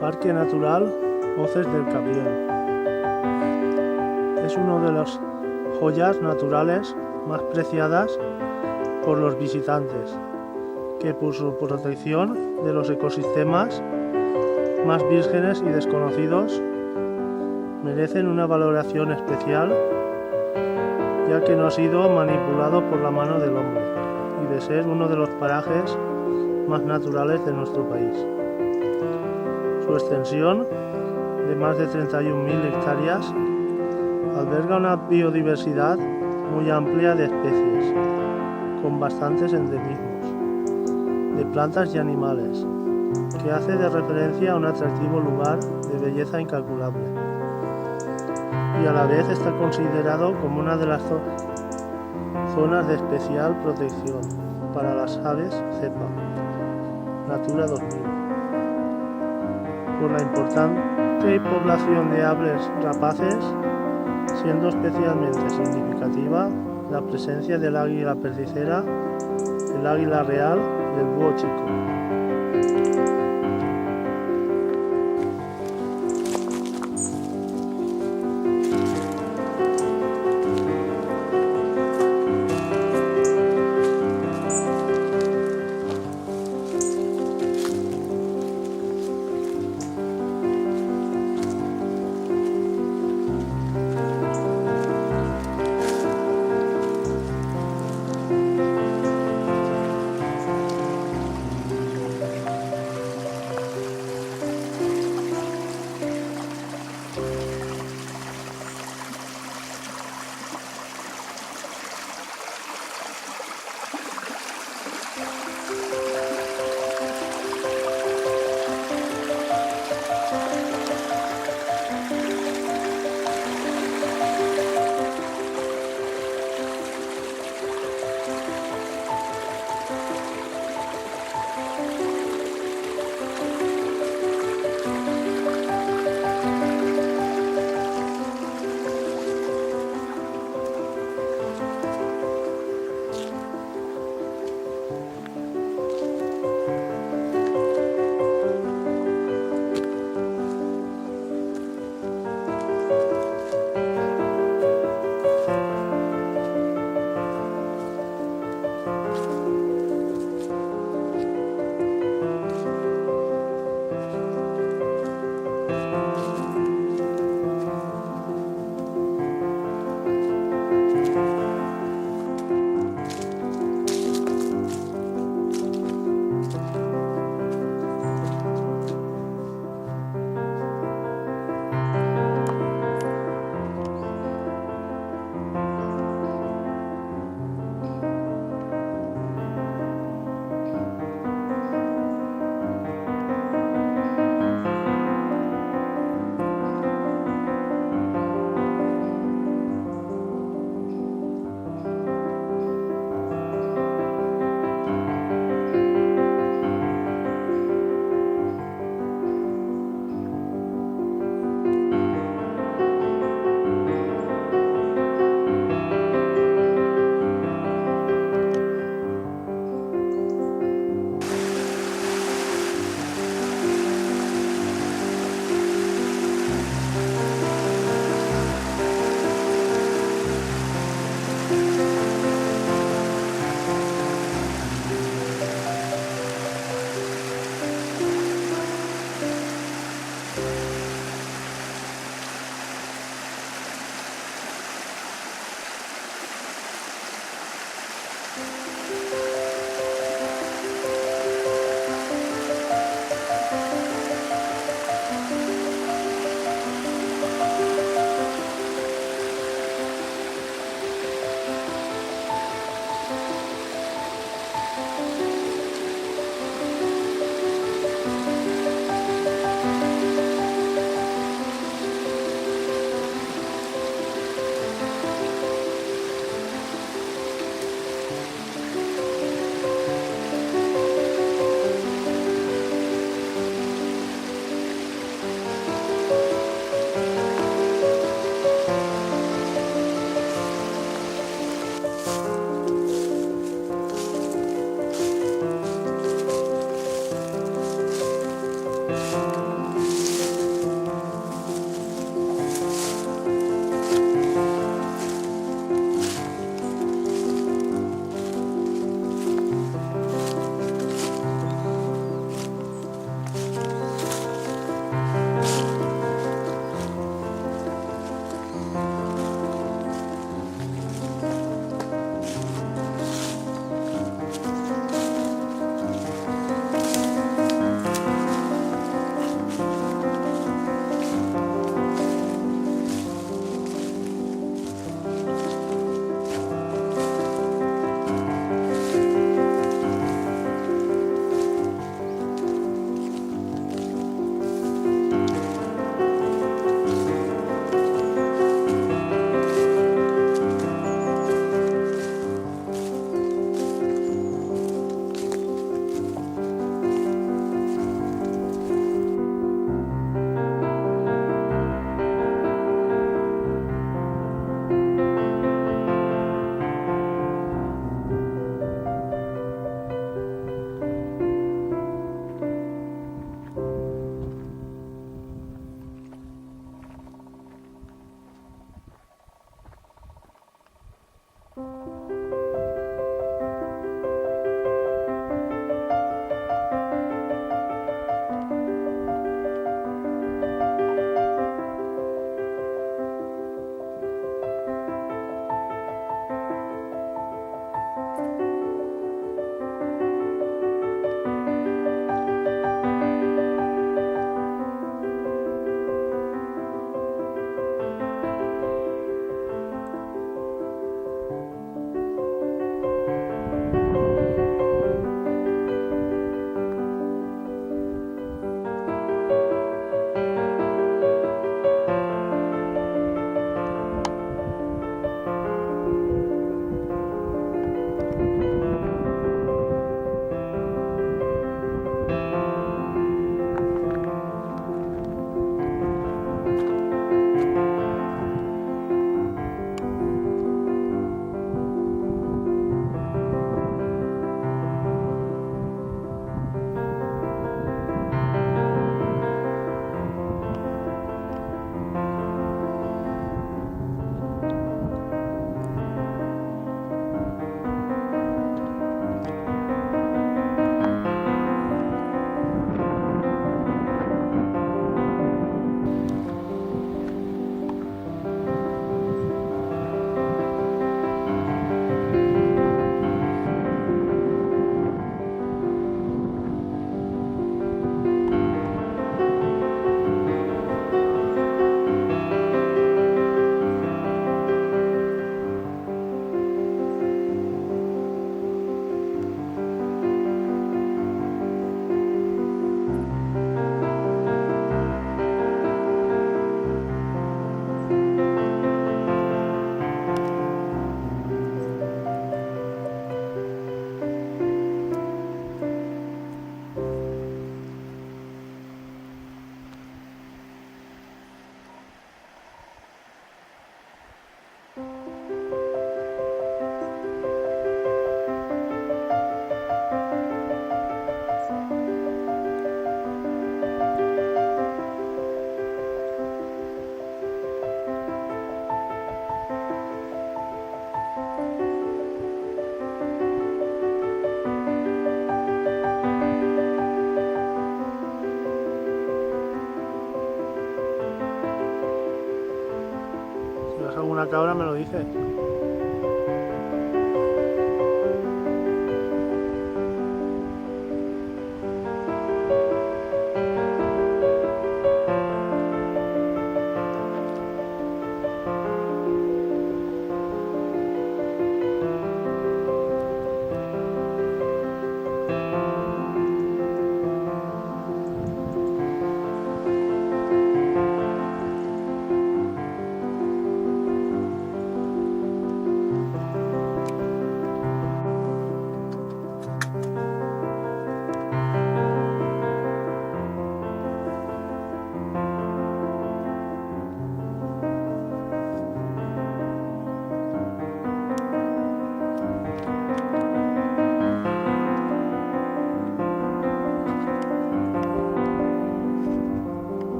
Parque Natural Hoces del Cabriel. Es una de las joyas naturales más preciadas por los visitantes, que por su protección de los ecosistemas más vírgenes y desconocidos merecen una valoración especial, ya que no ha sido manipulado por la mano del hombre y de ser uno de los parajes más naturales de nuestro país. Su extensión, de más de 31.000 hectáreas, alberga una biodiversidad muy amplia de especies, con bastantes endemismos de plantas y animales, que hace de referencia a un atractivo lugar de belleza incalculable, y a la vez está considerado como una de las zonas de especial protección para las aves cepa, Natura 2000, por la importante población de aves rapaces, siendo especialmente significativa la presencia del águila perdicera, el águila real y el búho chico. que ahora me lo dices.